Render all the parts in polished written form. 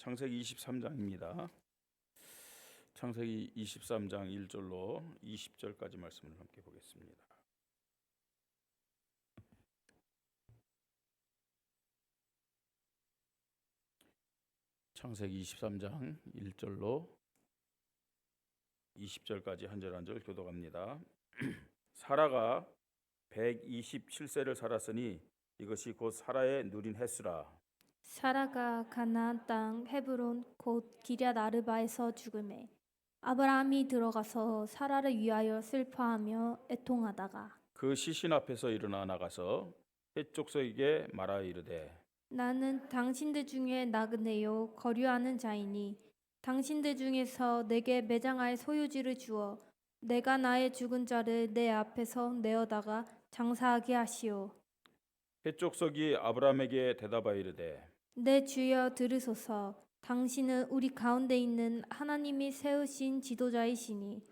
창세기 23장입니다. 창세기 23장 1절로 20절까지 말씀을 함께 보겠습니다. 창세기 23장 1절로 20절까지 한 절 한 절 교독합니다. 사라가 127세를 살았으니 이것이 곧 사라의 누린 횟수라. 사라가 가나안 땅 헤브론 곧 기럇 아르바에서 죽음에 아브라함이 들어가서 사라를 위하여 슬퍼하며 애통하다가 그 시신 앞에서 일어나 나가서 헷 족속에게 말하여 이르되 나는 당신들 중에 나그네요 거류하는 자이니 당신들 중에서 내게 매장할 소유지를 주어 내가 나의 죽은 자를 내 앞에서 내어다가 장사하게 하시오. 헷 족속이 아브라함에게 대답하여 이르되 내 주여 들으소서. 당신은 우리 가운데 있는 하나님이 세우신 지도자이시니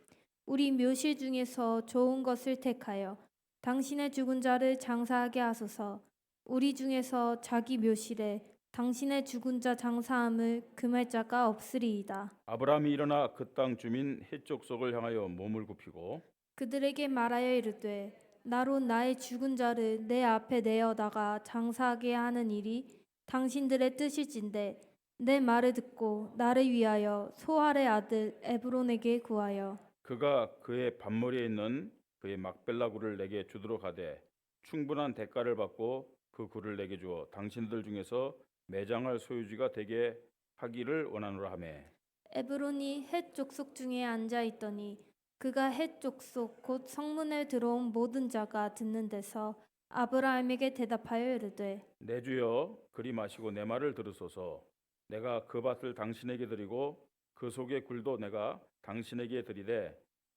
우리 묘실 중에서 좋은 것을 택하여 당신의 죽은 자를 장사하게 하소서. 우리 중에서 자기 묘실에 당신의 죽은 자 장사함을 금할 자가 없으리이다. 아브라함이 일어나 그 땅 주민 헷 족속을 향하여 몸을 굽히고 그들에게 말하여 이르되 나로 나의 죽은 자를 내 앞에 내어다가 장사하게 하는 일이 당신들의 뜻일진데 내 말을 듣고 나를 위하여 소할의 아들 에브론에게 구하여 그가 그의 밭머리에 있는 그의 막벨라 굴을 내게 주도록 하되 충분한 대가를 받고 그 굴을 내게 주어 당신들 중에서 매장할 소유지가 되게 하기를 원하노라 하매 에브론이 헷 족속 중에 앉아 있더니 그가 헷 족속 곧 성문에 들어온 모든 자가 듣는 데서 아브라함에게 대답하여 이르되 내 주여 그리 마시고 내 말을 들으소서. 내가 그 밭을 당신에게 드리고 그 속의 굴도 내가 당신에게 드리되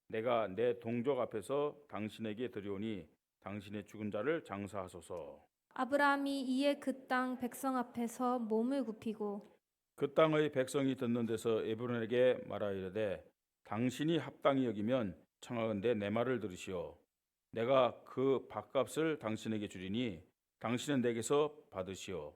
내가 내 동족 앞에서 당신에게 드리오니 당신의 죽은 자를 장사하소서. 아브라함이 이에 그 땅 백성 앞에서 몸을 굽히고 그 땅의 백성이 듣는 데서 에브론에게 말하여 이르되 당신이 합당히 여기면 청하건대 내 말을 들으시오. 내가 그 밭값을 당신에게 주리니 당신은 내게서 받으시오.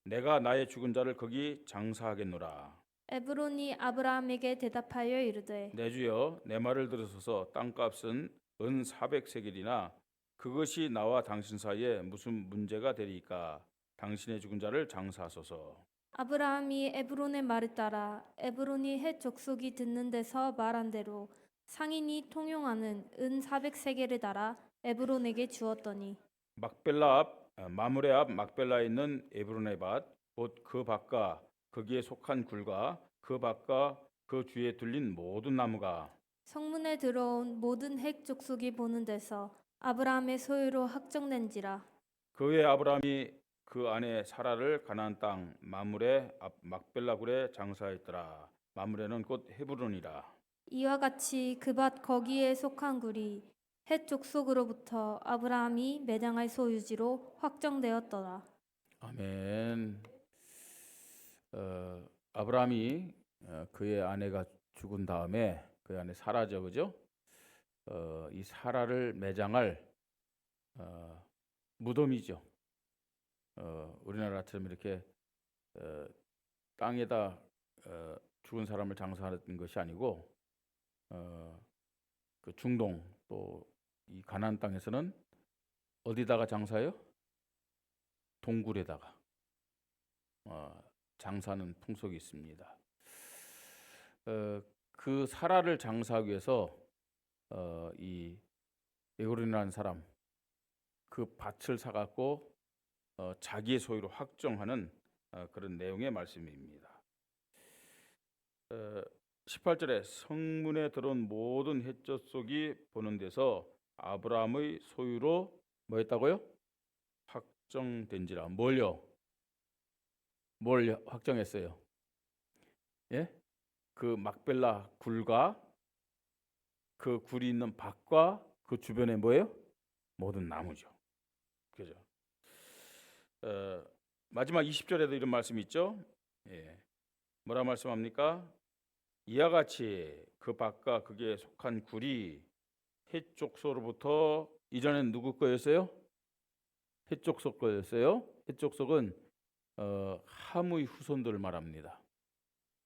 내가 나의 죽은 자를 거기 장사하겠노라. 에브론이 아브라함에게 대답하여 이르되 내 주여 내 말을 들으소서. 땅값은 은 400세겔이나 그것이 나와 당신 사이에 무슨 문제가 되리까? 당신의 죽은 자를 장사하소서. 아브라함이 에브론의 말을 따라 에브론이 헷 족속이 듣는 데서 말한 대로 상인이 통용하는 은 400세겔을 달아 에브론에게 주었더니 막벨라 앞 마므레 앞 막벨라에 있는 에브론의 밭 곧 그 밭과 거기에 속한 굴과 그 밭과 그 주위에 둘린 모든 나무가 성문에 들어온 모든 헷 족속이 보는 데서 아브라함의 소유로 확정된지라. 그의 아브라함이 그 아내 사라를 가나안 땅 마므레 앞 막벨라 굴에 장사했더라. 마므레는 곧 헤브론이라. 이와 같이 그 밭 거기에 속한 굴이 헷 족속으로부터 아브라함이 매장할 소유지로 확정되었더라. 아멘. 아브라함이 그의 아내가 죽은 다음에 그의 아내 사라죠, 그죠? 이 사라를 매장할 무덤이죠. 우리나라처럼 이렇게 땅에다 죽은 사람을 장사하는 것이 아니고 그 중동 또 이 가나안 땅에서는 어디다가 장사해요? 동굴에다가 장사하는 풍속이 있습니다. 그 사라를 장사하기 위해서 이 에브론이라는 사람 그 밭을 사갖고 자기의 소유로 확정하는 그런 내용의 말씀입니다. 18절에 성문에 들어온 모든 헷 족속이 보는 데서 아브라함의 소유로 뭐 했다고요? 확정된지라. 뭘요? 뭘 확정했어요? 예? 그 막벨라 굴과 그 굴이 있는 밭과 그 주변에 뭐예요? 모든 나무죠. 그죠? 마지막 20절에도 이런 말씀이 있죠. 예. 뭐라 말씀합니까? 이와 같이 그 밭과 그게 속한 굴이 헷 족속으로부터 이전엔 누구 거였어요? 헷 족속 거였어요. 헷 족속은 함의 후손들을 말합니다.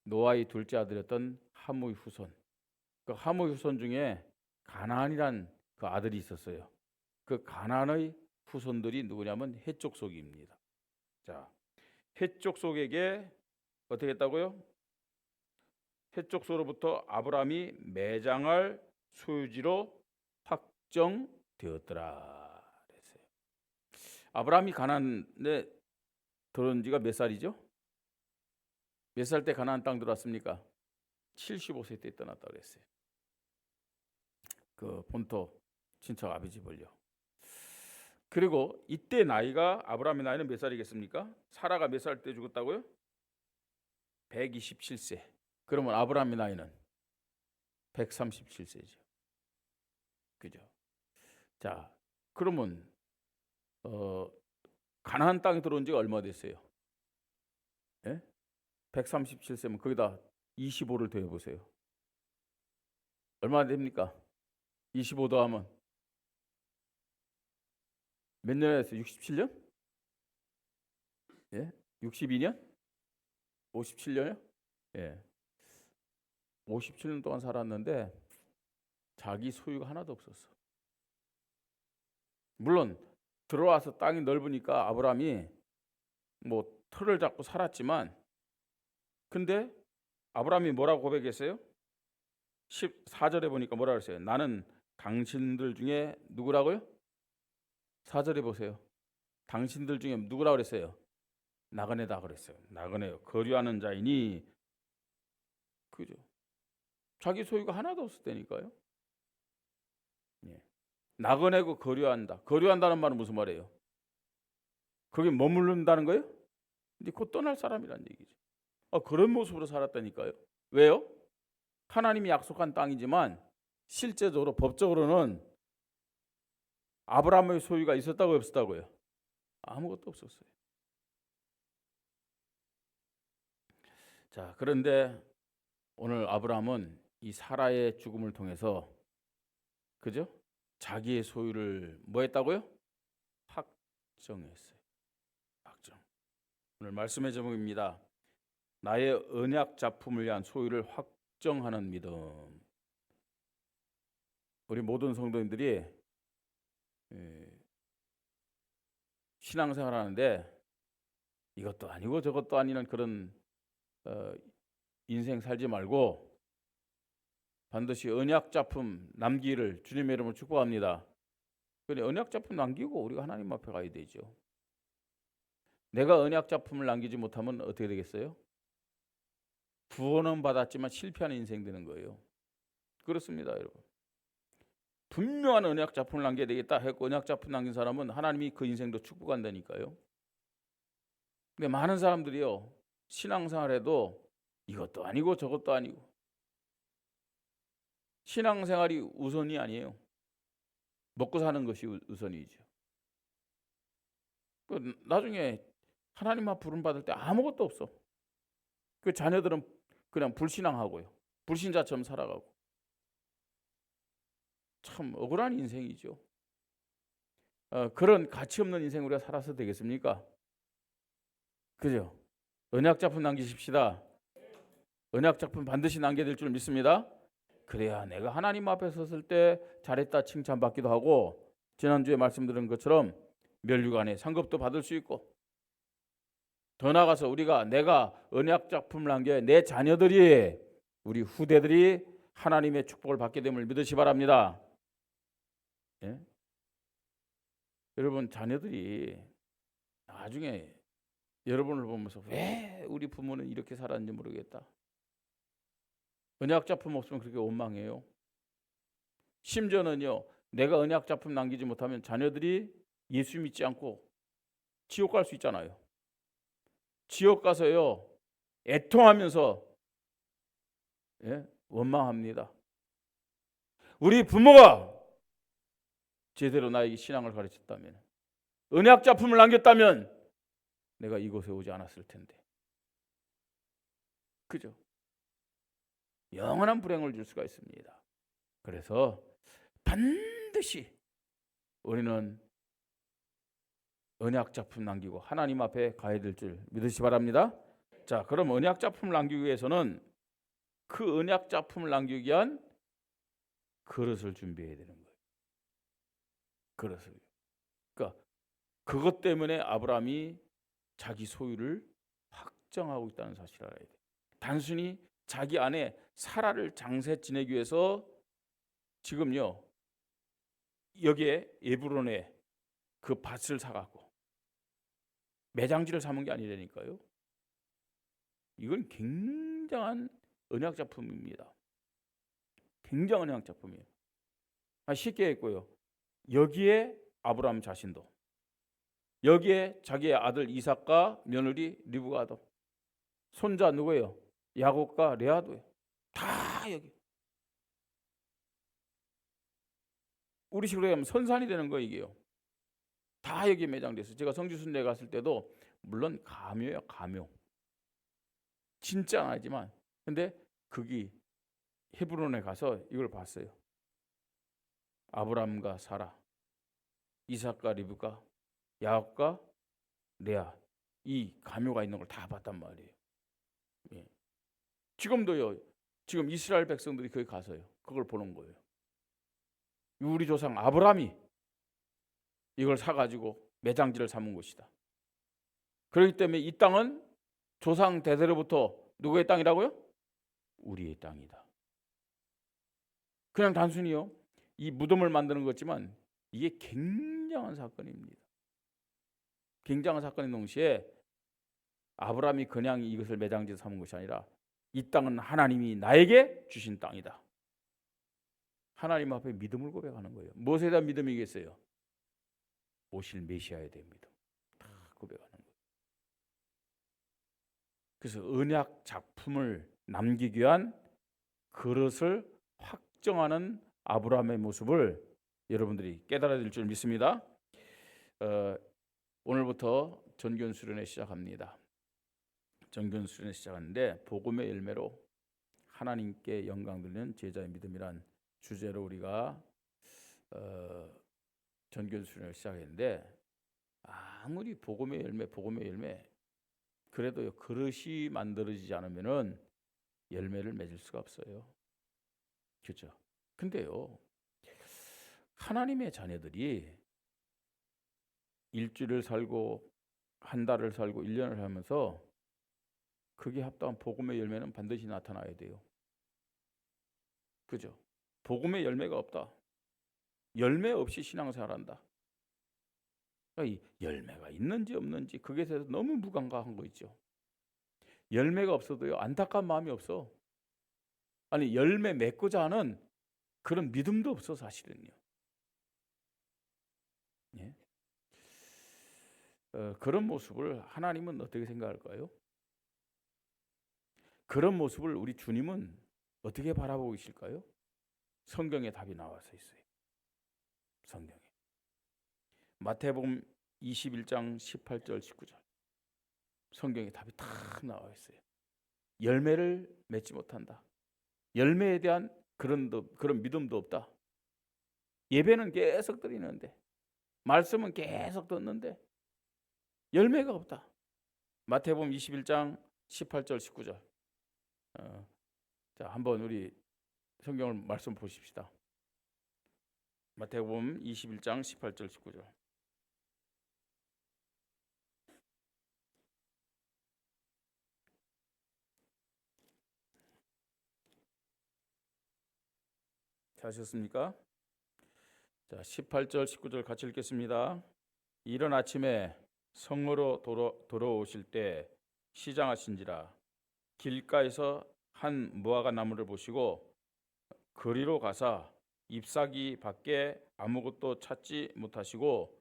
노아의 둘째 아들이었던 함의 후손. 그 함의 후손 중에 가나안이란 그 아들이 있었어요. 그 가나안의 후손들이 누구냐면 헷 족속입니다. 자, 헷 족속에게 어떻게 했다고요? 헷 족속으로부터 아브라함이 매장할 소유지로 확정되었더라. 그랬어요. 아브라함이 가나안에 들어온 지가 몇 살이죠? 몇 살 때 가나안 땅 들어왔습니까? 75세 때 떠났다 그랬어요. 그 본토 친척 아비 집을요. 그리고 이때 나이가 아브라함의 나이는 몇 살이겠습니까? 사라가 몇 살 때 죽었다고요? 127세. 그러면 아브라함의 나이는 137세죠. 그죠? 자, 그러면 가나안 땅에 들어온 지가 얼마 됐어요? 예? 137세면 거기다 25를 더해 보세요. 얼마나 됩니까? 25 더하면 몇 년에 했어요? 67년? 예? 62년? 57년이요? 예. 57년 동안 살았는데 자기 소유가 하나도 없었어. 물론 들어와서 땅이 넓으니까 아브라함이 뭐 틀을 잡고 살았지만, 근데 아브라함이 뭐라고 고백했어요? 14절에 보니까 뭐라 그랬어요? 나는 당신들 중에 누구라고요? 4절에 보세요. 당신들 중에 누구라고 그랬어요? 나그네다 그랬어요. 나그네요. 거류하는 자이니. 그죠? 자기 소유가 하나도 없을 때니까요. 예. 나그네고 거류한다. 거류한다는 말은 무슨 말이에요? 거기 머무른다는 거예요? 근데 곧 떠날 사람이란 얘기죠. 그런 모습으로 살았다니까요. 왜요? 하나님이 약속한 땅이지만 실제적으로 법적으로는 아브라함의 소유가 있었다고 없었다고요? 아무것도 없었어요. 자, 그런데 오늘 아브라함은 이 사라의 죽음을 통해서, 그죠? 자기의 소유를 뭐 했다고요? 확정했어요. 확정. 오늘 말씀의 제목입니다. 나의 언약 작품을 위한 소유를 확정하는 믿음. 우리 모든 성도님들이 신앙생활 하는데 이것도 아니고 저것도 아니는 그런 인생 살지 말고 반드시 언약 작품 남기를 주님의 이름으로 축복합니다. 그런데 언약 작품 남기고 우리가 하나님 앞에 가야 되죠. 내가 언약 작품을 남기지 못하면 어떻게 되겠어요? 구원은 받았지만 실패하는 인생 되는 거예요. 그렇습니다, 여러분. 분명한 언약 작품을 남겨야 되겠다 했고 언약 작품 남긴 사람은 하나님이 그 인생도 축복한다니까요. 근데 많은 사람들이요, 신앙생활에도 이것도 아니고 저것도 아니고, 신앙생활이 우선이 아니에요. 먹고 사는 것이 우선이죠. 나중에 하나님 앞 부름 받을 때 아무것도 없어. 그 자녀들은 그냥 불신앙하고요, 불신자처럼 살아가고. 참 억울한 인생이죠. 그런 가치 없는 인생 우리가 살아서 되겠습니까? 그죠? 언약 작품 남기십시다. 언약 작품 반드시 남겨야 될 줄 믿습니다. 그래야 내가 하나님 앞에 섰을 때 잘했다 칭찬받기도 하고, 지난주에 말씀드린 것처럼 멸류관에 상급도 받을 수 있고, 더 나아가서 내가 언약 작품을 남겨 내 자녀들이, 우리 후대들이 하나님의 축복을 받게 됨을 믿으시 바랍니다. 예? 여러분, 자녀들이 나중에 여러분을 보면서 왜 우리 부모는 이렇게 살았는지 모르겠다, 언약 작품 없으면 그렇게 원망해요. 심지어는요, 내가 언약 작품 남기지 못하면 자녀들이 예수 믿지 않고 지옥 갈 수 있잖아요. 지옥 가서요 애통하면서 원망합니다. 우리 부모가 제대로 나에게 신앙을 가르쳤다면, 언약 작품을 남겼다면 내가 이곳에 오지 않았을 텐데. 그죠? 영원한 불행을 줄 수가 있습니다. 그래서 반드시 우리는 언약 작품 남기고 하나님 앞에 가야 될 줄 믿으시 바랍니다. 자, 그럼 언약 작품을 남기기 위해서는 그 언약 작품을 남기기 위한 그릇을 준비해야 되는 거예요. 그릇을. 그러니까 그것 때문에 아브라함이 자기 소유를 확정하고 있다는 사실을 알아야 돼요. 단순히 자기 아내 사라를 장세 지내기 위해서 지금요 여기에 에브론에 그 밭을 사갖고 매장지를 삼은 게 아니라니까요. 이건 굉장한 언약 작품입니다. 굉장한 언약 작품이에요. 쉽게 했고요. 여기에 아브라함 자신도, 여기에 자기의 아들 이삭과 며느리 리브가도, 손자 누구예요? 야곱과 레아도요. 다 여기. 우리식으로 하면 선산이 되는 거예요, 이게요. 다 여기 매장돼서 제가 성지순례 갔을 때도 물론 가묘예요, 가묘. 진짜 아니지만 근데 거기 헤브론에 가서 이걸 봤어요. 아브람과 사라, 이삭과 리브가, 야곱과 레아, 이 가묘가 있는 걸 다 봤단 말이에요. 예. 지금도요. 지금 이스라엘 백성들이 거기 가서요. 그걸 보는 거예요. 우리 조상 아브람이 이걸 사가지고 매장지를 삼은 것이다. 그렇기 때문에 이 땅은 조상 대대로부터 누구의 땅이라고요? 우리의 땅이다. 그냥 단순히요. 이 무덤을 만드는 거지만 이게 굉장한 사건입니다. 굉장한 사건인 동시에 아브라함이 그냥 이것을 매장지로 삼은 것이 아니라 이 땅은 하나님이 나에게 주신 땅이다. 하나님 앞에 믿음을 고백하는 거예요. 무엇에 대한 믿음이겠어요? 오실 메시아에 대한 믿음. 다 고백하는 거예요. 그래서 언약 작품을 남기기 위한 그릇을 확정하는 아브라함의 모습을 여러분들이 깨달아야 될 줄 믿습니다. 오늘부터 전견 수련회 시작합니다. 전견 수련회 시작하는데 복음의 열매로 하나님께 영광 돌리는 제자의 믿음이란 주제로 우리가 전견 수련회를 시작했는데 아무리 복음의 열매 그래도요 그릇이 만들어지지 않으면은 열매를 맺을 수가 없어요. 그렇죠? 근데요 하나님의 자녀들이 일주일을 살고 한 달을 살고 1년을 하면서 그게 합당한 복음의 열매는 반드시 나타나야 돼요. 그죠? 복음의 열매가 없다. 열매 없이 신앙생활한다. 이 열매가 있는지 없는지 그게 대해서 너무 무감각한 거 있죠. 열매가 없어도요 안타까운 마음이 없어. 아니 열매 맺고자 하는 그런 믿음도 없어 사실은요. 예? 그런 모습을 하나님은 어떻게 생각할까요? 그런 모습을 우리 주님은 어떻게 바라보고 계실까요? 성경에 답이 나와서 있어요. 성경에 마태복음 21장 18절 19절 성경에 답이 딱 나와 있어요. 열매를 맺지 못한다. 열매에 대한 그런 믿음도 없다. 예배는 계속 드리는데 말씀은 계속 듣는데 열매가 없다. 마태복음 21장 18절 19절 자 한번 우리 성경을 말씀 보십시다. 마태복음 21장 18절 19절 찾으셨습니까? 자 18절 19절 같이 읽겠습니다. 이른 아침에 성으로 돌아오실 때 시장하신지라 길가에서 한 무화과 나무를 보시고 그리로 가사 잎사귀 밖에 아무것도 찾지 못하시고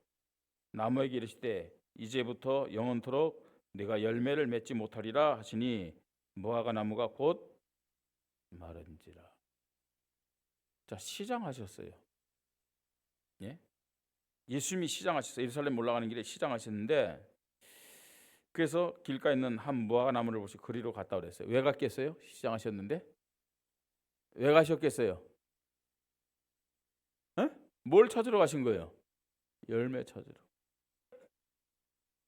나무에게 이르시되 이제부터 영원토록 내가 열매를 맺지 못하리라 하시니 무화과 나무가 곧 마른지라. 자 시장하셨어요. 예? 예수님이 시장하셨어요. 예루살렘 올라가는 길에 시장하셨는데 그래서 길가에 있는 한 무화과 나무를 보시고 그리로 갔다 그랬어요. 왜 갔겠어요? 시장하셨는데 왜 가셨겠어요? 뭘 찾으러 가신 거예요? 열매 찾으러.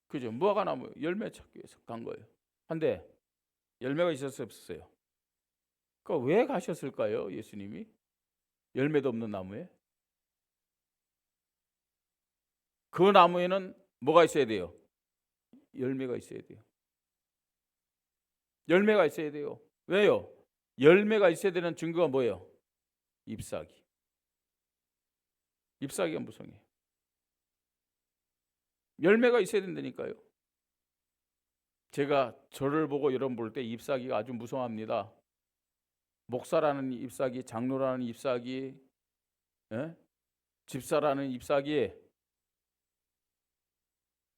그죠? 무화과 나무 열매 찾기 위해서 간 거예요. 한데 열매가 있었어요, 없었어요? 그러니까 왜 가셨을까요, 예수님이? 열매도 없는 나무에? 그 나무에는 뭐가 있어야 돼요? 열매가 있어야 돼요. 열매가 있어야 돼요. 왜요? 열매가 있어야 되는 증거가 뭐예요? 잎사귀. 잎사귀가 무성해요. 열매가 있어야 된다니까요. 제가 저를 보고 여러분 볼 때 잎사귀가 아주 무성합니다. 목사라는 잎사귀, 장로라는 잎사귀, 예? 집사라는 잎사귀.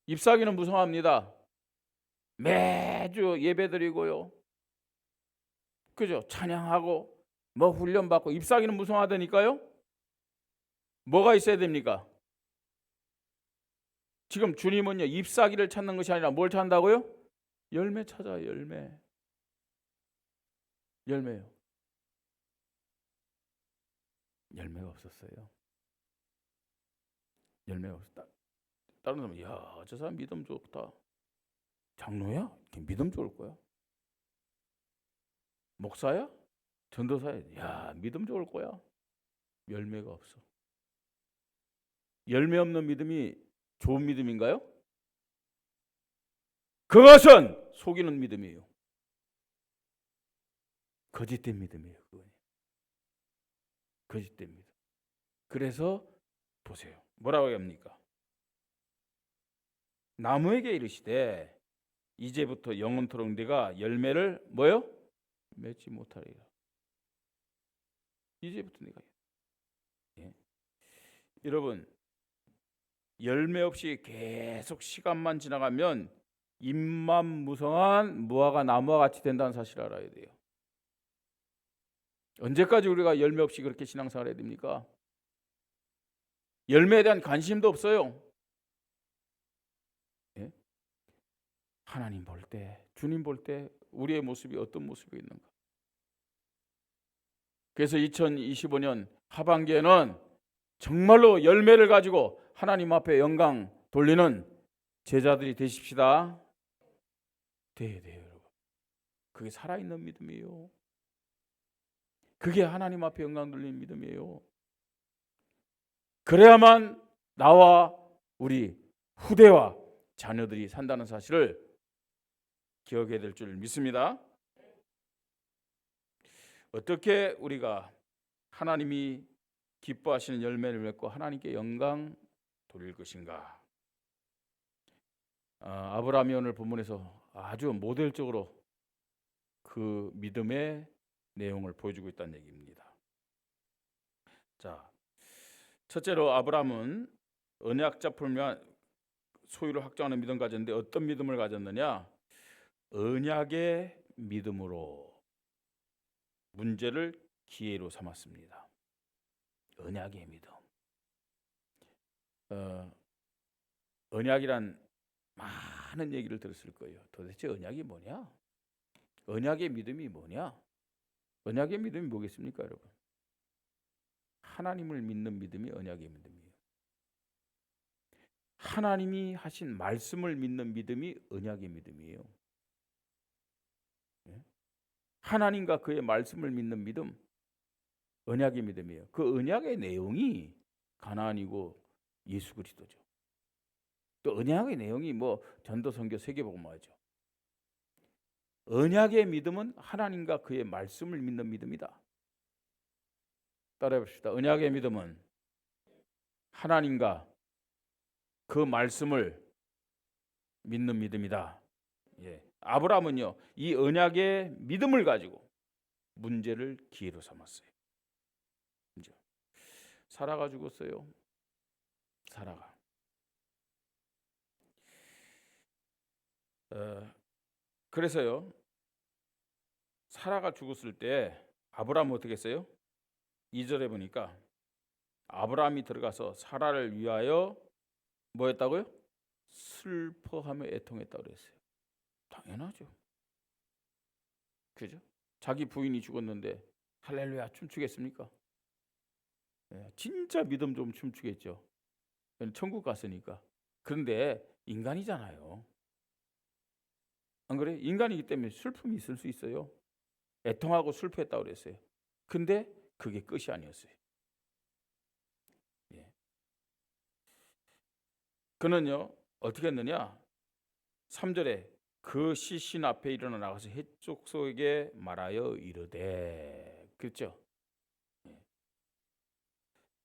잎사귀는 무성합니다. 매주 예배드리고요. 그죠? 찬양하고 뭐 훈련받고. 잎사귀는 무성하다니까요. 뭐가 있어야 됩니까? 지금 주님은요, 잎사귀를 찾는 것이 아니라 뭘 찾는다고요? 열매 찾아요. 열매요. 열매가 없었어요. 열매가 없었다. 다른 사람은 야, 저 사람 믿음 좋다. 장로야? 믿음 좋을 거야. 목사야? 전도사야? 야, 믿음 좋을 거야. 열매가 없어. 열매 없는 믿음이 좋은 믿음인가요? 그것은 속이는 믿음이에요. 거짓된 믿음이에요. 그건. 거짓된 믿음. 그래서 보세요. 뭐라고 합니까? 나무에게 이르시되 이제부터 영원토록 네가 열매를 뭐요? 맺지 못하리라. 이제부터 네가. 예. 여러분, 열매 없이 계속 시간만 지나가면 잎만 무성한 무화과 나무와 같이 된다는 사실을 알아야 돼요. 언제까지 우리가 열매 없이 그렇게 신앙생활 해야 됩니까? 열매에 대한 관심도 없어요. 예? 하나님 볼 때, 주님 볼 때 우리의 모습이 어떤 모습이 있는가? 그래서 2025년 하반기에는 정말로 열매를 가지고 하나님 앞에 영광 돌리는 제자들이 되십시다. 돼요, 여러분. 그게 살아있는 믿음이에요. 그게 하나님 앞에 영광 돌리는 믿음이에요. 그래야만 나와 우리 후대와 자녀들이 산다는 사실을 기억해야 될 줄 믿습니다. 어떻게 우리가 하나님이 기뻐하시는 열매를 맺고 하나님께 영광 돌릴 것인가? 아브라함이 오늘 본문에서 아주 모델적으로 그 믿음의 내용을 보여주고 있다는 얘기입니다. 자, 첫째로 아브라함은 언약 잡품과 소유를 확정하는 믿음 가졌는데 어떤 믿음을 가졌느냐? 언약의 믿음으로 문제를 기회로 삼았습니다. 언약의 믿음. 언약이란 많은 얘기를 들었을 거예요. 도대체 언약이 뭐냐? 언약의 믿음이 뭐냐? 언약의 믿음이 뭐겠습니까, 여러분? 하나님을 믿는 믿음이 언약의 믿음이에요. 하나님이 하신 말씀을 믿는 믿음이 언약의 믿음이에요. 하나님과 그의 말씀을 믿는 믿음, 언약의 믿음이에요. 그 언약의 내용이 가나안이고 예수 그리스도죠. 또 언약의 내용이 뭐 전도, 선교, 세계복음화죠. 언약의 믿음은 하나님과 그의 말씀을 믿는 믿음이다. 따라해 봅시다. 언약의 믿음은 하나님과 그 말씀을 믿는 믿음이다. 예. 아브라함은요, 이 언약의 믿음을 가지고 문제를 기회로 삼았어요. 이제 사라가 죽었어요. 사라가. 그래서요, 사라가 죽었을 때 아브라함은 어떻게 했어요? 2절에 보니까 아브라함이 들어가서 사라를 위하여 뭐 했다고요? 슬퍼하며 애통했다고 그랬어요. 당연하죠. 그죠? 자기 부인이 죽었는데 할렐루야 춤추겠습니까? 진짜 믿음 좀 춤추겠죠. 천국 갔으니까. 그런데 인간이잖아요. 안 그래? 인간이기 때문에 슬픔이 있을 수 있어요. 애통하고 슬퍼했다고 그랬어요. 근데 그게 끝이 아니었어요. 예. 그는요 어떻게 했느냐? 3절에 그 시신 앞에 일어나 나가서 해족속에게 말하여 이르되, 그렇죠?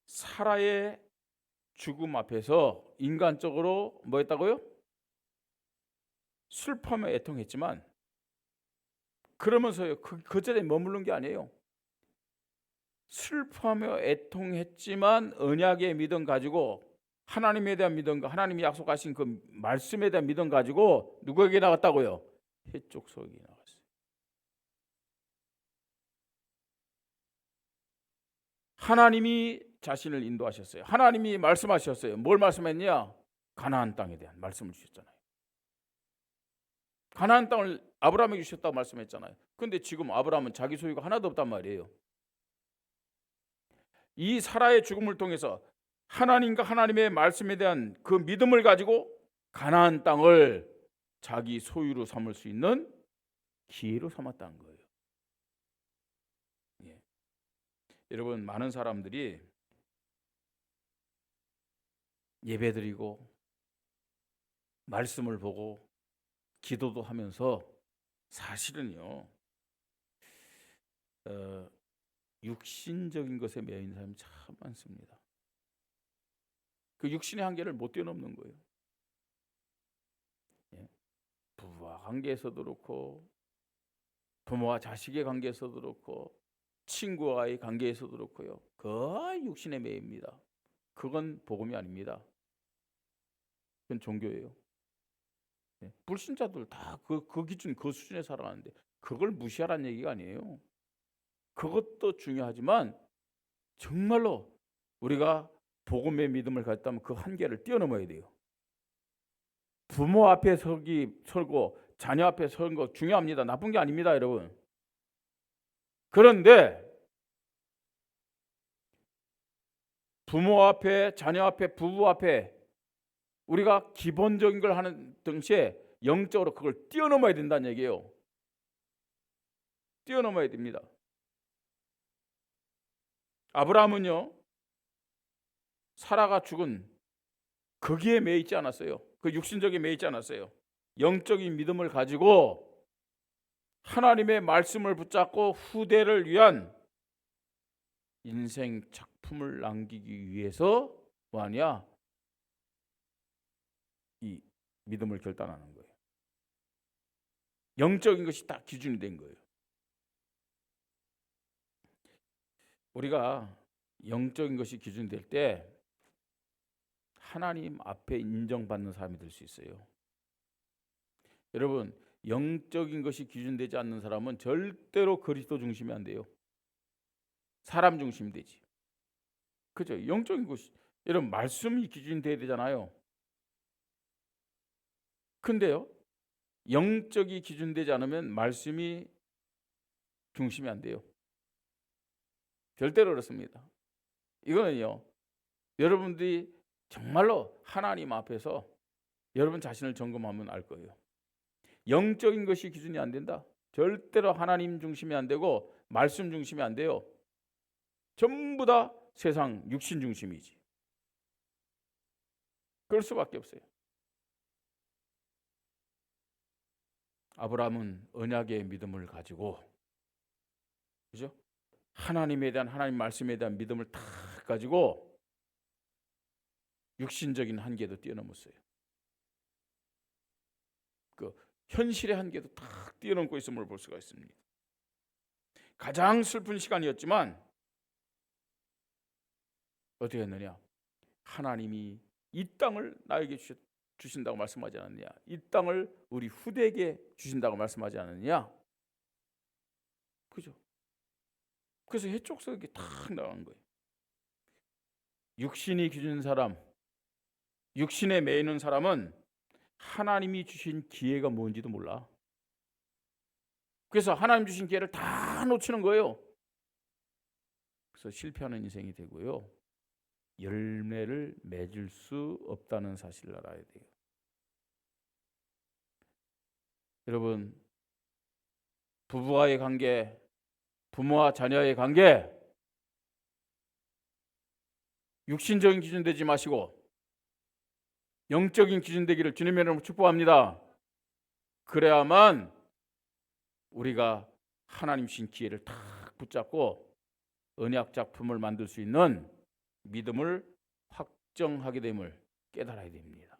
사라의 죽음 앞에서 인간적으로 뭐 했다고요? 슬퍼하며 애통했지만, 그러면서요 그 자리에 머무른 게 아니에요. 슬퍼하며 애통했지만 언약의 믿음 가지고, 하나님에 대한 믿음과 하나님이 약속하신 그 말씀에 대한 믿음 가지고 누구에게 나갔다고요? 해족속에게 나갔어요. 하나님이 자신을 인도하셨어요. 하나님이 말씀하셨어요. 뭘 말씀했냐? 가나안 땅에 대한 말씀을 주셨잖아요. 가나안 땅을 아브라함에게 주셨다고 말씀했잖아요. 그런데 지금 아브라함은 자기 소유가 하나도 없단 말이에요. 이 사라의 죽음을 통해서 하나님과 하나님의 말씀에 대한 그 믿음을 가지고 가나안 땅을 자기 소유로 삼을 수 있는 기회로 삼았다는 거예요. 예. 여러분, 많은 사람들이 예배드리고 말씀을 보고 기도도 하면서 사실은요 육신적인 것에 매여 있는 사람이 참 많습니다. 그 육신의 한계를 못 뛰어넘는 거예요. 예. 부부와 관계에서도 그렇고, 부모와 자식의 관계에서도 그렇고, 친구와의 관계에서도 그렇고요. 거의 육신에 매입니다. 그건 복음이 아닙니다. 그건 종교예요. 예. 불신자들 다 그 기준, 그 수준에 살아가는데 그걸 무시하라는 얘기가 아니에요. 그것도 중요하지만 정말로 우리가 복음의 믿음을 가졌다면 그 한계를 뛰어넘어야 돼요. 부모 앞에 서고 자녀 앞에 서는 거 중요합니다. 나쁜 게 아닙니다, 여러분. 그런데 부모 앞에, 자녀 앞에, 부부 앞에 우리가 기본적인 걸 하는 동시에 영적으로 그걸 뛰어넘어야 된다는 얘기예요. 뛰어넘어야 됩니다. 아브라함은요, 사라가 죽은 거기에 매여 있지 않았어요. 그 육신적에 매여 있지 않았어요. 영적인 믿음을 가지고 하나님의 말씀을 붙잡고 후대를 위한 인생 작품을 남기기 위해서 뭐하냐? 이 믿음을 결단하는 거예요. 영적인 것이 딱 기준이 된 거예요. 우리가 영적인 것이 기준이 될 때 하나님 앞에 인정받는 사람이 될 수 있어요. 여러분, 영적인 것이 기준되지 않는 사람은 절대로 그리스도 중심이 안 돼요. 사람 중심이 되지. 그죠? 영적인 것이, 여러분, 말씀이 기준이 돼야 되잖아요. 근데요, 영적이 기준되지 않으면 말씀이 중심이 안 돼요. 절대로 그렇습니다. 이거는요, 여러분들이 정말로 하나님 앞에서 여러분 자신을 점검하면 알 거예요. 영적인 것이 기준이 안 된다. 절대로 하나님 중심이 안 되고 말씀 중심이 안 돼요. 전부 다 세상 육신 중심이지. 그럴 수밖에 없어요. 아브라함은 언약의 믿음을 가지고, 그죠? 하나님에 대한, 하나님 말씀에 대한 믿음을 다 가지고 육신적인 한계도 뛰어넘었어요. 그 현실의 한계도 다 뛰어넘고 있음을 볼 수가 있습니다. 가장 슬픈 시간이었지만 어떻게 했느냐? 하나님이 이 땅을 나에게 주신다고 말씀하지 않았느냐? 이 땅을 우리 후대에게 주신다고 말씀하지 않았느냐? 그죠? 그래서 해족속에 탁 나간 거예요. 육신이 기준인 사람, 육신에 매이는 사람은 하나님이 주신 기회가 뭔지도 몰라. 그래서 하나님 주신 기회를 다 놓치는 거예요. 그래서 실패하는 인생이 되고요, 열매를 맺을 수 없다는 사실을 알아야 돼요. 여러분, 부부와의 관계, 부모와 자녀의 관계, 육신적인 기준 되지 마시고 영적인 기준 되기를 주님의 이름으로 축복합니다. 그래야만 우리가 하나님 주신 기회를 탁 붙잡고 언약 작품을 만들 수 있는 믿음을 확정하게 됨을 깨달아야 됩니다.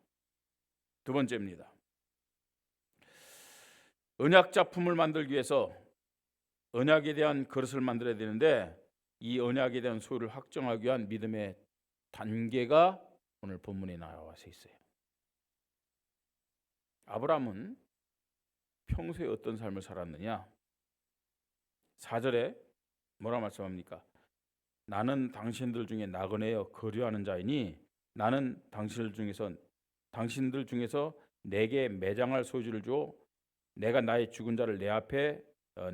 두 번째입니다. 언약 작품을 만들기 위해서 언약에 대한 그릇을 만들어야 되는데 이 언약에 대한 소유를 확정하기 위한 믿음의 단계가 오늘 본문에 나와 있어요. 아브라함은 평소에 어떤 삶을 살았느냐? 4절에 뭐라 말씀합니까? 나는 당신들 중에 나그네여 거류하는 자이니 나는 당신들 중에서 내게 매장할 소유를 줘 내가 나의 죽은 자를 내 앞에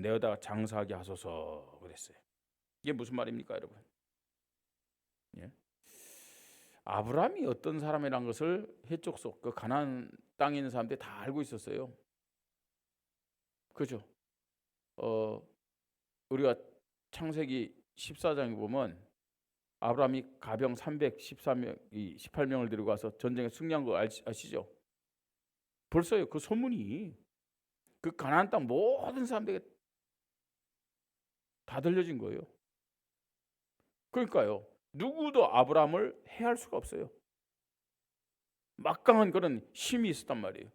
내어다 장사하게 하소서 그랬어요. 이게 무슨 말입니까, 여러분? 예? 아브라함이 어떤 사람이란 것을 해족속 그 가나안 땅에 있는 사람들이 다 알고 있었어요. 그죠? 우리가 창세기 14장에 보면 아브라함이 가병 318명을 데리고 가서 전쟁에 승리한 거 아시죠? 벌써요. 그 소문이 그 가나안 땅 모든 사람들에게 다 들려진 거예요. 그러니까요. 누구도 아브라함을 해할 수가 없어요. 막강한 그런 힘이 있었단 말이에요.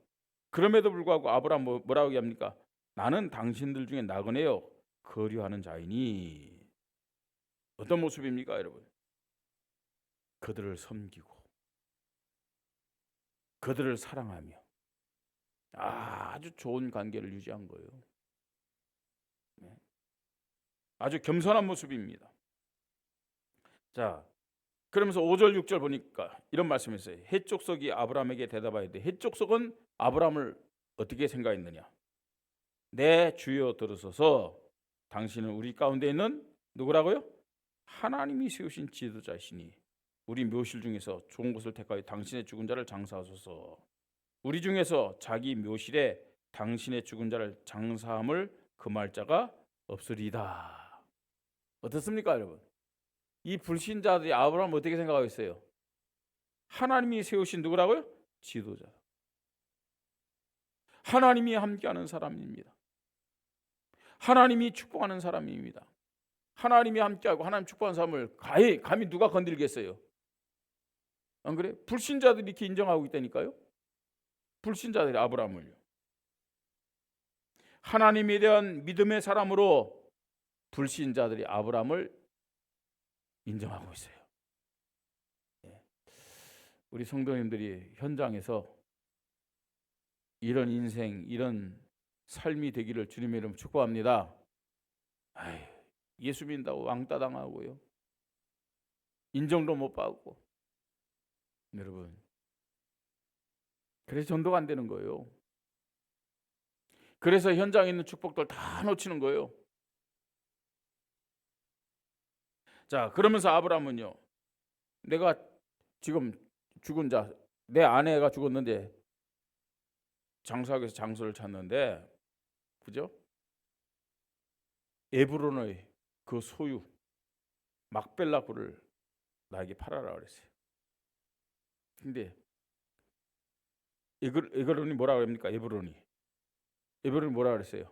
그럼에도 불구하고 아브라함 뭐라고 얘기합니까? 나는 당신들 중에 나그네요 거류하는 자이니. 어떤 모습입니까, 여러분? 그들을 섬기고 그들을 사랑하며 아주 좋은 관계를 유지한 거예요. 아주 겸손한 모습입니다. 자, 그러면서 5절 6절 보니까 이런 말씀이 있어요. 헷족속이 아브라함에게 대답하여 돼. 헷족속은 아브라함을 어떻게 생각했느냐? 내 주여 들으소서. 당신은 우리 가운데 있는 누구라고요? 하나님이 세우신 지도자이시니 우리 묘실 중에서 좋은 것을 택하여 당신의 죽은 자를 장사하소서. 우리 중에서 자기 묘실에 당신의 죽은 자를 장사함을 금할 자가 없으리다. 어떻습니까, 여러분? 이 불신자들이 아브라함 어떻게 생각하고 있어요? 하나님이 세우신 누구라고요? 지도자. 하나님이 함께하는 사람입니다. 하나님이 축복하는 사람입니다. 하나님이 함께하고 하나님 축복하는 사람을 감히 누가 건들겠어요? 안 그래? 불신자들이 이렇게 인정하고 있다니까요. 불신자들이 아브라함을요. 하나님에 대한 믿음의 사람으로 불신자들이 아브라함을 인정하고 있어요. 우리 성도님들이 현장에서 이런 인생, 이런 삶이 되기를 주님의 이름으로 축복합니다. 예수 믿는다고 왕따 당하고요. 인정도 못 받고. 여러분, 그래서 전도가 안 되는 거예요. 그래서 현장에 있는 축복들 다 놓치는 거예요. 자, 그러면서 아브라함은요, 내가 지금 죽은 자, 내 아내가 죽었는데 장사하기 위해서 장소를 찾는데, 그죠? 에브론의 그 소유 막벨라 굴을 나에게 팔아라 그랬어요. 근데 에브론이 뭐라 그럽니까? 에브론이 뭐라 그랬어요?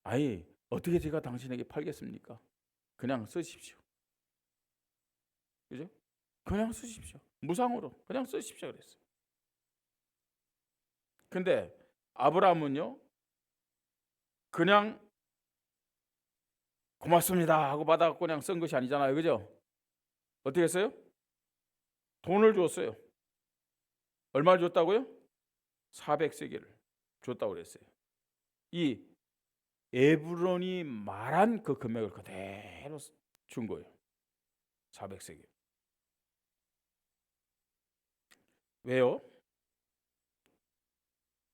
아니, 어떻게 제가 당신에게 팔겠습니까? 그냥 쓰십시오. 그죠? 그냥 쓰십시오. 무상으로 그냥 쓰십시오 그랬어요. 근데 아브라함은요, 그냥 고맙습니다 하고 받아갖고 그냥 쓴 것이 아니잖아요. 그죠? 어떻게 했어요? 돈을 줬어요. 얼마를 줬다고요? 400세겔을 줬다고 그랬어요. 이 에브론이 말한 그 금액을 그대로 준 거예요. 400세겔. 왜요?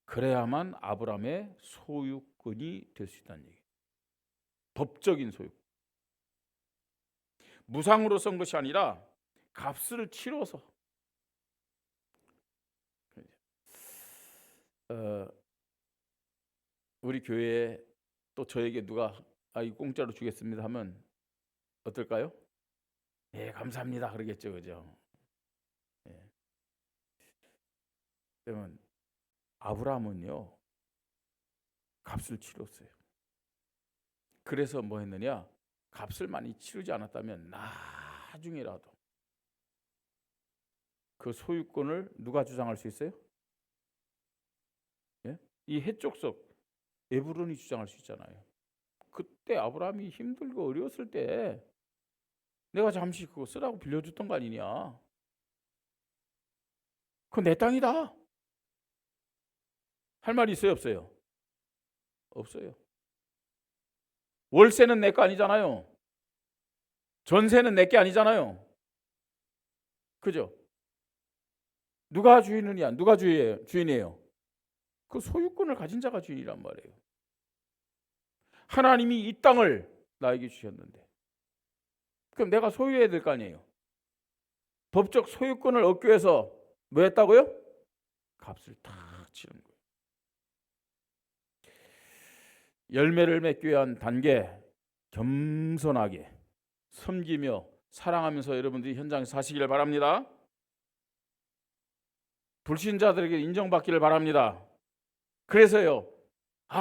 그래야만 아브라함의 소유권이 될 수 있다는 얘기예요. 법적인 소유. 무상으로 쓴 것이 아니라 값을 치러서. 우리 교회에 또 저에게 누가 이 공짜로 주겠습니다 하면 어떨까요? 예, 감사합니다 그러겠죠, 그죠? 예. 그러면 아브라함은요 값을 치렀어요. 그래서 뭐 했느냐? 값을 많이 치르지 않았다면 나중에라도 그 소유권을 누가 주장할 수 있어요? 예? 이 해족속 에브론이 주장할 수 있잖아요. 그때 아브라함이 힘들고 어려웠을 때 내가 잠시 그거 쓰라고 빌려줬던 거 아니냐? 그건 내 땅이다. 할 말이 있어요, 없어요? 없어요. 월세는 내 거 아니잖아요. 전세는 내 게 아니잖아요. 그죠? 누가 주인이냐? 누가 주인이에요? 그 소유권을 가진 자가 주인이란 말이에요. 하나님이 이 땅을 나에게 주셨는데 그럼 내가 소유해야 될 거 아니에요. 법적 소유권을 얻기 위해서 뭐 했다고요? 값을 다 치른 거예요. 열매를 맺기 위한 단계, 겸손하게 섬기며 사랑하면서 여러분들이 현장에서 사시기를 바랍니다. 불신자들에게 인정받기를 바랍니다. 그래서요,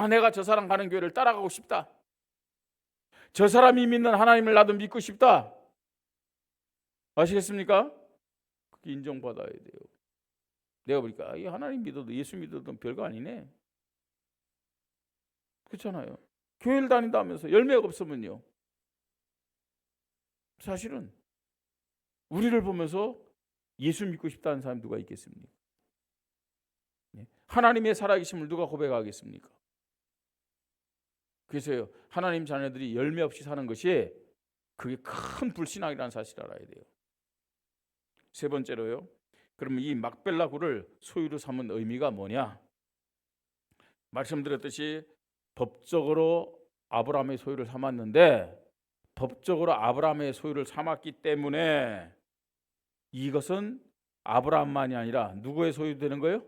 내가 저 사람 가는 교회를 따라가고 싶다. 저 사람이 믿는 하나님을 나도 믿고 싶다. 아시겠습니까? 그게 인정받아야 돼요. 내가 보니까 이 하나님 믿어도 예수 믿어도 별거 아니네. 그렇잖아요. 교회를 다닌다면서 열매가 없으면요. 사실은 우리를 보면서 예수 믿고 싶다는 사람이 누가 있겠습니까? 하나님의 살아계심을 누가 고백하겠습니까? 그래서요, 하나님 자녀들이 열매 없이 사는 것이 그게 큰 불신앙이라는 사실을 알아야 돼요. 세 번째로요, 그러면 이 막벨라 굴을 소유로 삼은 의미가 뭐냐? 말씀드렸듯이 법적으로 아브라함의 소유를 삼았는데 법적으로 아브라함의 소유를 삼았기 때문에 이것은 아브라함만이 아니라 누구의 소유되는 거예요?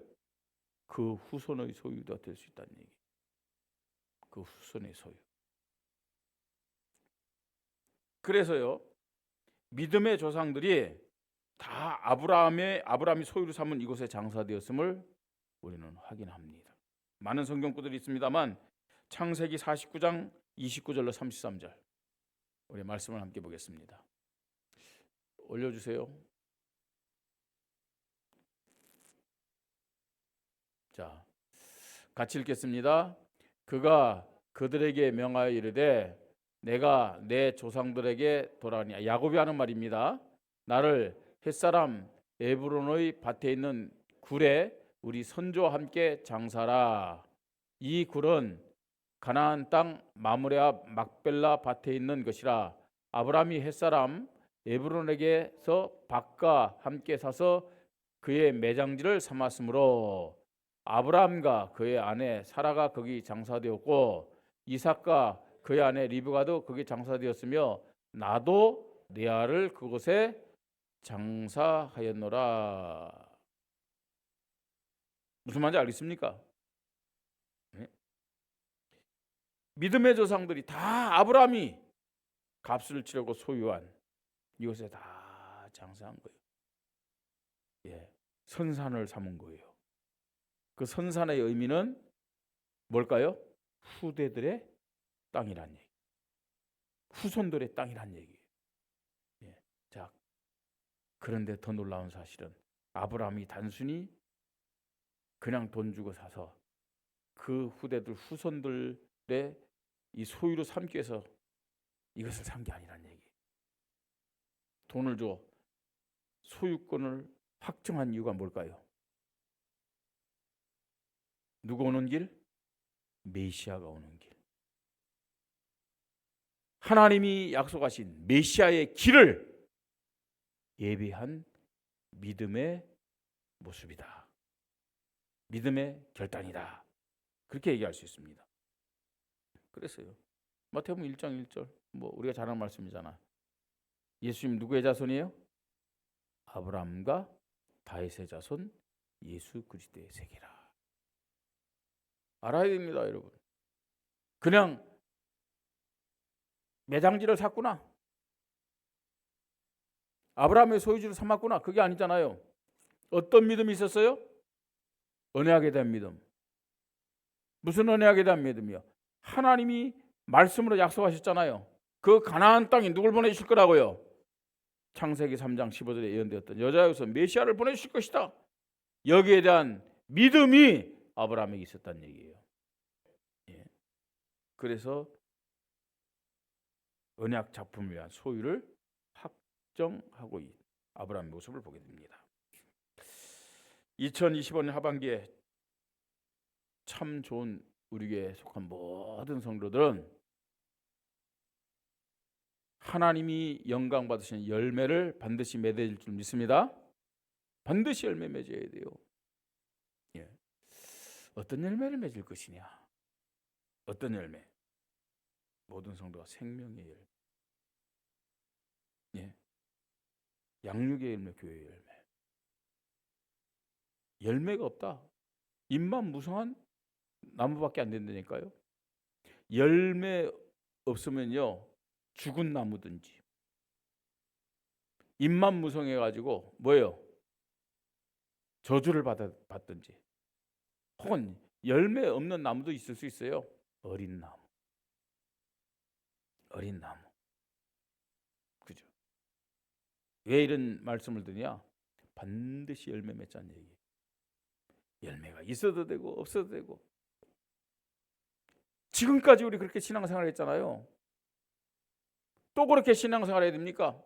그 후손의 소유가 될 수 있다는 얘기. 그 후손의 소유. 그래서요, 믿음의 조상들이 다 아브라함이 소유로 삼은 이곳에 장사되었음을 우리는 확인합니다. 많은 성경구들이 있습니다만 창세기 49장 29절로 33절 우리 말씀을 함께 보겠습니다. 올려주세요. 자, 같이 읽겠습니다. 그가 그들에게 명하여 이르되 내가 내 조상들에게 돌아오니, 야곱이 하는 말입니다. 나를 햇사람 에브론의 밭에 있는 굴에 우리 선조와 함께 장사라. 이 굴은 가나안 땅 마므레 앞 막벨라 밭에 있는 것이라. 아브라함이 햇사람 에브론에게서 밭과 함께 사서 그의 매장지를 삼았으므로 아브라함과 그의 아내 사라가 거기 장사되었고 이삭과 그의 아내 리브가도 거기 장사되었으며 나도 레아를 그곳에 장사하였노라. 무슨 말인지 알겠습니까? 네? 믿음의 조상들이 다 아브라함이 값을 치르고 소유한 이곳에 다 장사한 거예요. 예, 선산을 삼은 거예요. 그 선산의 의미는 뭘까요? 후대들의 땅이란 얘기, 후손들의 땅이란 얘기예요. 예. 자, 그런데 더 놀라운 사실은 아브라함이 단순히 그냥 돈 주고 사서 그 후대들 후손들의 이 소유로 삼기 위해서 이것을 산 게 아니란 얘기. 돈을 줘 소유권을 확정한 이유가 뭘까요? 누가 오는 길? 메시아가 오는 길. 하나님이 약속하신 메시아의 길을 예비한 믿음의 모습이다. 믿음의 결단이다. 그렇게 얘기할 수 있습니다. 그랬어요. 마태복음 1장 1절 우리가 잘 아는 말씀이잖아. 예수님 누구의 자손이에요? 아브라함과 다윗의 자손 예수 그리스도의 세계라. 알아야 됩니다, 여러분. 그냥 매장지를 샀구나, 아브라함의 소유지를 삼았구나, 그게 아니잖아요. 어떤 믿음이 있었어요? 언약에 대한 믿음. 무슨 언약에 대한 믿음이요? 하나님이 말씀으로 약속하셨잖아요. 그 가나안 땅에 누굴 보내주실 거라고요? 창세기 3장 15절에 예언되었던 여자여서 메시아를 보내주실 것이다. 여기에 대한 믿음이 아브라함에게 있었다는 얘기예요. 예. 그래서 언약 작품을 위한 소유를 확정하고 아브라함의 모습을 보게 됩니다. 2025년 하반기에 참 좋은 우리 교회에 속한 모든 성도들은 하나님이 영광 받으시는 열매를 반드시 맺을 줄 믿습니다. 반드시 열매 맺어야 돼요. 예. 어떤 열매를 맺을 것이냐? 어떤 열매? 모든 성도가 생명의 열매, 예. 양육의 열매, 교회의 열매. 열매가 없다. 잎만 무성한 나무밖에 안 된다니까요. 열매 없으면요, 죽은 나무든지, 잎만 무성해가지고 뭐예요? 저주를 받든지, 혹은 열매 없는 나무도 있을 수 있어요. 어린 나무, 어린 나무. 그죠? 왜 이런 말씀을 드냐? 반드시 열매 맺자는 얘기. 열매가 있어도 되고 없어도 되고. 지금까지 우리 그렇게 신앙생활 했잖아요. 또 그렇게 신앙생활 해야 됩니까?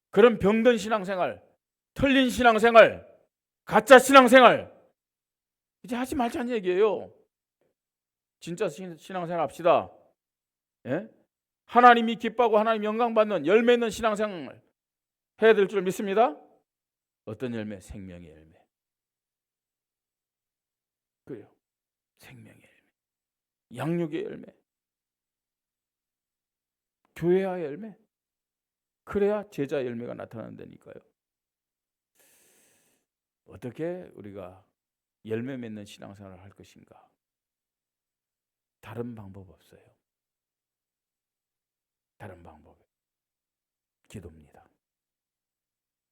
그런 병든 신앙생활, 틀린 신앙생활, 가짜 신앙생활 이제 하지 말자는 얘기예요. 진짜 신앙생활 합시다. 예? 하나님이 기뻐하고 하나님 영광 받는 열매 있는 신앙생활 해야 될 줄 믿습니다. 어떤 열매? 생명의 열매. 그래요. 생명의 열매, 양육의 열매, 교회의 열매. 그래야 제자 열매가 나타난다니까요. 어떻게 우리가 열매 맺는 신앙생활을 할 것인가? 다른 방법 없어요. 다른 방법. 기도입니다.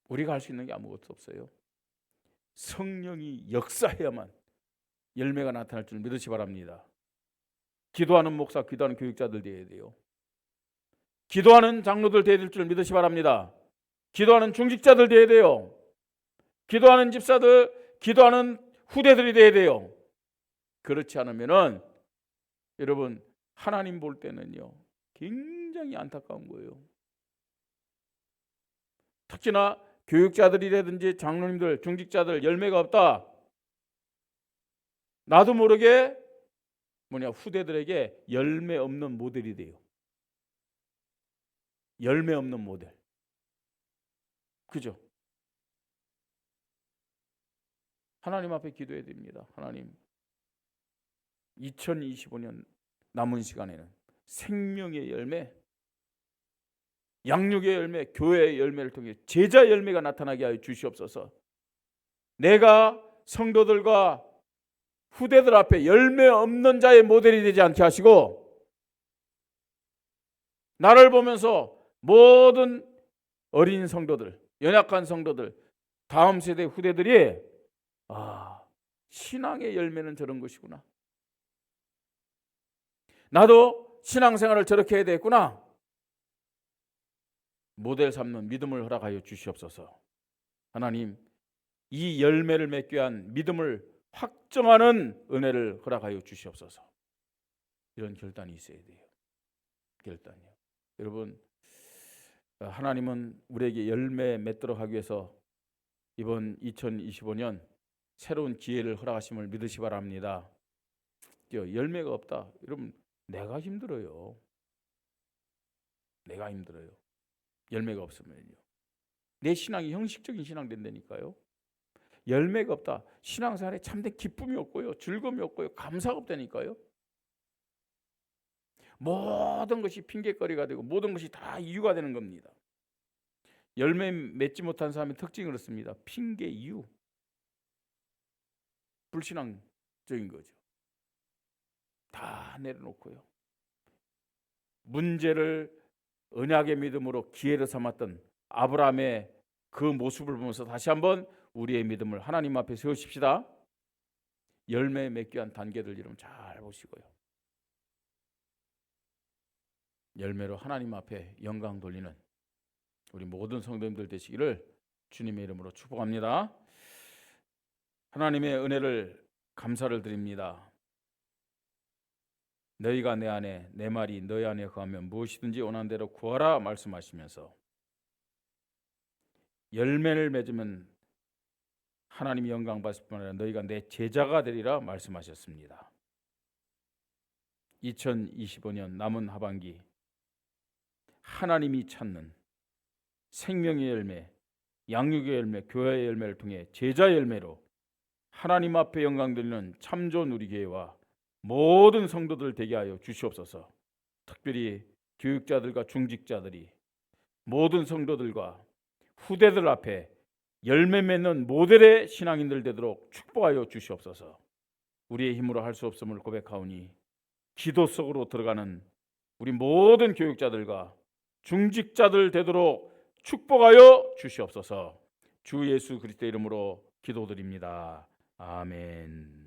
우리가 할 수 있는 게 아무것도 없어요. 성령이 역사해야만 열매가 나타날 줄 믿으시 바랍니다. 기도하는 목사, 기도하는 교육자들 되어야 돼요. 기도하는 장로들 되어야 될 줄 믿으시 바랍니다. 기도하는 중직자들 되어야 돼요. 기도하는 집사들, 기도하는 후대들이 되어야 돼요. 그렇지 않으면은 여러분, 하나님 볼 때는요, 굉장히 안타까운 거예요. 특히나 교육자들이라든지 장로님들, 중직자들 열매가 없다. 나도 모르게 후대들에게 열매 없는 모델이 돼요. 열매 없는 모델. 그죠? 하나님 앞에 기도해야 됩니다. 하나님, 2025년 남은 시간에는 생명의 열매, 양육의 열매, 교회의 열매를 통해 제자 열매가 나타나게 하여 주시옵소서. 내가 성도들과 후대들 앞에 열매 없는 자의 모델이 되지 않게 하시고, 나를 보면서 모든 어린 성도들, 연약한 성도들, 다음 세대 후대들이 신앙의 열매는 저런 것이구나, 나도 신앙생활을 저렇게 해야 되겠구나, 모델 삼는 믿음을 허락하여 주시옵소서. 하나님, 이 열매를 맺게 한 믿음을 확정하는 은혜를 허락하여 주시옵소서. 이런 결단이 있어야 돼요. 결단이요. 여러분, 하나님은 우리에게 열매 맺도록 하기 위해서 이번 2025년 새로운 기회를 허락하심을 믿으시 바랍니다. 열매가 없다. 여러분, 내가 힘들어요. 내가 힘들어요. 열매가 없으면요. 내 신앙이 형식적인 신앙 된다니까요. 열매가 없다. 신앙생활에 참된 기쁨이 없고요, 즐거움이 없고요, 감사가 없다니까요. 모든 것이 핑계거리가 되고 모든 것이 다 이유가 되는 겁니다. 열매 맺지 못한 사람의 특징이 그렇습니다. 핑계, 이유. 불신앙적인 거죠. 다 내려놓고요. 문제를 언약의 믿음으로 기회를 삼았던 아브라함의 그 모습을 보면서 다시 한번 우리의 믿음을 하나님 앞에 세우십시다. 열매 맺기 위한 단계들 여러분 잘 보시고요. 열매로 하나님 앞에 영광 돌리는 우리 모든 성도님들 되시기를 주님의 이름으로 축복합니다. 하나님의 은혜를 감사를 드립니다. 너희가 내 안에 내 말이 너희 안에 거하면 무엇이든지 원하는 대로 구하라 말씀하시면서 열매를 맺으면 하나님이 영광 받을 뿐 아니라 너희가 내 제자가 되리라 말씀하셨습니다. 2025년 남은 하반기 하나님이 찾는 생명의 열매, 양육의 열매, 교회의 열매를 통해 제자 열매로 하나님 앞에 영광 돌리는 참 좋은 우리 교회와 모든 성도들 되게 하여 주시옵소서. 특별히 교육자들과 중직자들이 모든 성도들과 후대들 앞에 열매 맺는 모델의 신앙인들 되도록 축복하여 주시옵소서. 우리의 힘으로 할 수 없음을 고백하오니 기도 속으로 들어가는 우리 모든 교육자들과 중직자들 되도록 축복하여 주시옵소서. 주 예수 그리스도의 이름으로 기도드립니다. 아멘.